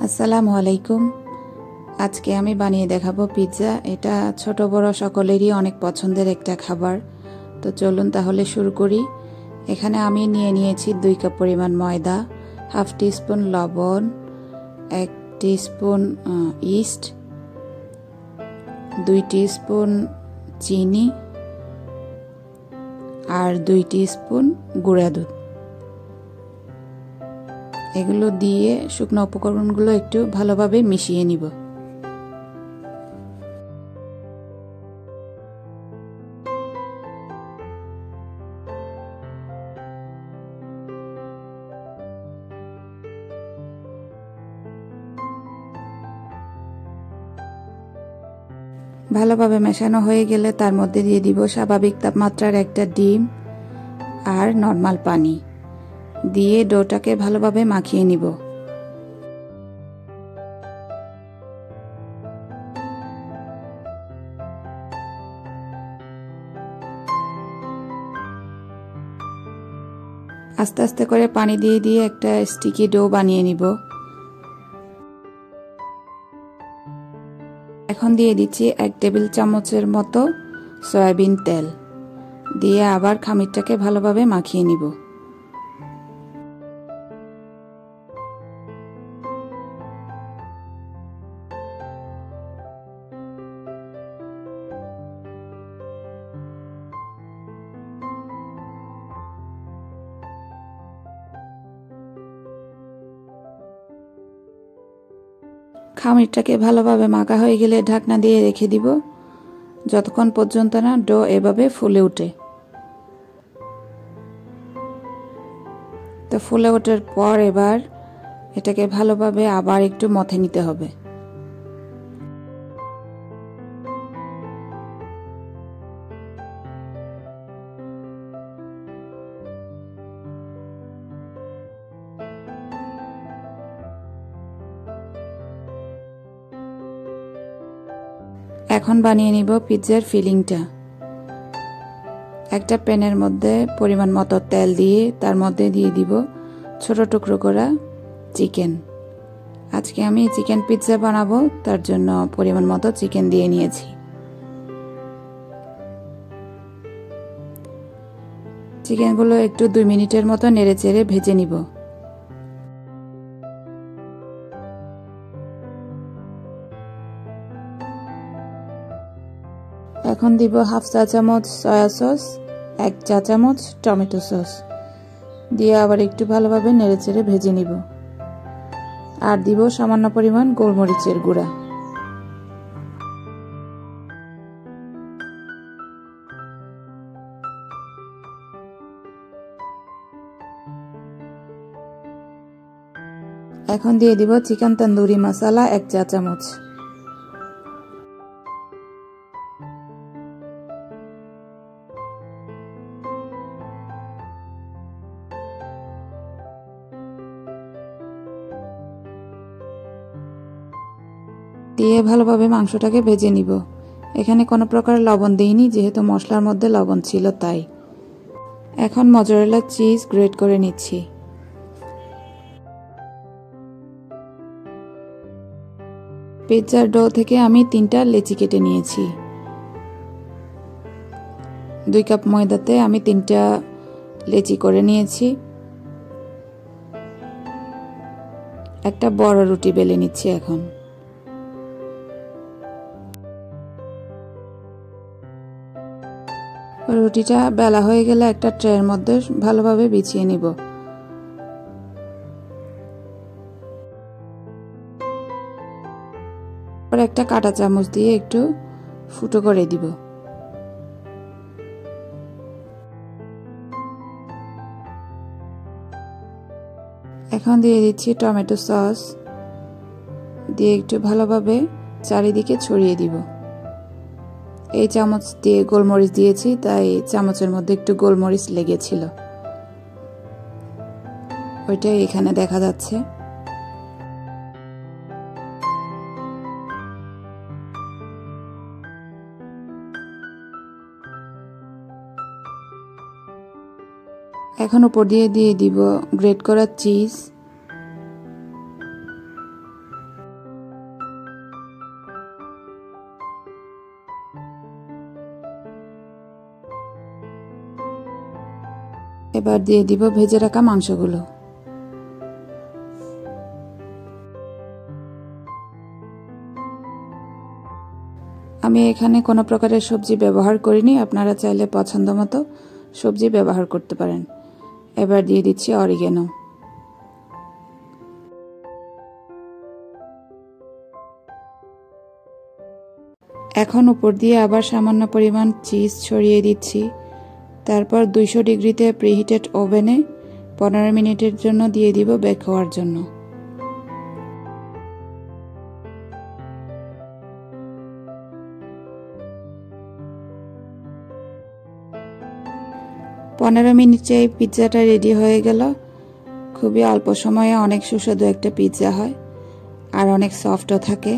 আসসালামু আলাইকুম। আজকে আমি বানিয়ে দেখাবো পিৎজা। এটা ছোট বড় সকলেরই অনেক পছন্দের একটা খাবার। তো চলুন তাহলে শুরু করি। এখানে আমি নিয়েছি 2 কাপ পরিমাণ ময়দা, হাফ টিস্পুন লবণ, 1 টিস্পুন ইস্ট, 2 টিস্পুন চিনি আর 2 টিস্পুন গুঁড়া দুধ। এগুলো দিয়ে শুকনো উপকরণগুলো একটু ভালোভাবে মিশিয়ে নিব। ভালোভাবে মেশানো হয়ে গেলে তার মধ্যে দিয়ে দিব স্বাভাবিক তাপমাত্রার একটা ডিম আর নরমাল পানি দিয়ে ডোটাকে ভালোভাবে মাখিয়ে নিব। আস্তে আস্তে করে পানি দিয়ে দিয়ে একটা স্টিকি ডো বানিয়ে নিব। এখন দিয়ে দিচ্ছি 1 টেবিল চামচের মতো সয়াবিন তেল দিয়ে আবার খামিরটাকে ভালোভাবে মাখিয়ে নিব। খামিরটাকে ভালোভাবে মাখা হয়ে গেলে ঢাকনা দিয়ে রেখে দিব যতক্ষণ পর্যন্ত না ডো এভাবে ফুলে ওঠে। তো ফুলে ওঠার পর এবার এটাকে ভালোভাবে আবার একটু মথে নিতে হবে। এখন বানিয়ে নিব পিৎজার ফিলিংটা। একটা প্যানের মধ্যে পরিমাণ মতো তেল দিয়ে তার মধ্যে দিয়ে দিব ছোট টুকরো করা চিকেন। আজকে আমি চিকেন পিৎজা বানাবো, তার জন্য পরিমাণ মতো চিকেন দিয়ে নিয়েছি। চিকেনগুলো একটু 2 মিনিটের মতো নেড়েচেড়ে ভেজে নিব। এখন দিব হাফ চা চামচ সয়া সস, 1 চা চামচ টমেটো সস দিয়ে আবার একটু ভালোভাবে নেড়েচেড়ে ভেজে নিব। আর দিব সামান্য পরিমাণ গোলমরিচের গুঁড়া। এখন দিয়ে দিব চিকেন তন্দুরি মশলা 1 চা চামচ। দিয়ে ভালোভাবে মাংসটাকে ভেজে নিব। এখানে কোনো প্রকার লবণ দিইনি, যেহেতু মশলার মধ্যে লবণ ছিল তাই। এখন মজরেলা চিজ গ্রেট করে নিচ্ছি। পিৎজার ডো থেকে আমি 3টা লেচি কেটে নিয়েছি। 2 কাপ ময়দাতে আমি 3টা লেচি করে নিয়েছি। একটা বড় রুটি বেলে নিচ্ছি। এখন রুটিটা বেলা হয়ে গেলে একটা ট্রের মধ্যে ভালোভাবে বিছিয়ে নিব। পরে একটা কাঁটা চামচ দিয়ে একটু ফুটো করে দিব। এখন দিয়ে দিচ্ছি টমেটো সস দিয়ে একটু ভালোভাবে চারিদিকে ছড়িয়ে দিব। এই চামচ দিয়ে গোলমরিচ দিয়েছি, তাই চামচের মধ্যে একটু গোলমরিচ লেগেছিল, ওইটাই এখানে দেখা যাচ্ছে। এখন উপর দিয়ে দিব গ্রেট করা চিজ এবার দিয়ে দিব ভেজে রাখা মাংসগুলো। আমি এখানে কোনো প্রকারের সবজি ব্যবহার করিনি, আপনারা চাইলে পছন্দ মতো সবজি ব্যবহার করতে পারেন। এবার দিয়ে দিচ্ছি অরিগেনো। এখন উপর দিয়ে আবার সামান্য পরিমাণ চিজ ছড়িয়ে দিচ্ছি। তারপর 200 ডিগ্রিতে প্রিহিটেড ওভেনে 15 মিনিটের জন্য দিয়ে দিব বেক হওয়ার জন্য। পনেরো মিনিটে এই পিৎজাটা রেডি হয়ে গেল। খুবই অল্প সময়ে অনেক সুস্বাদু একটা পিৎজা হয়, আর অনেক সফটও থাকে।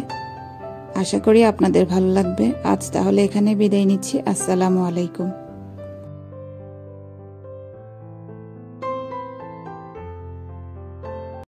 আশা করি আপনাদের ভালো লাগবে। আজ তাহলে এখানে বিদায় নিচ্ছি। আসসালামু আলাইকুম।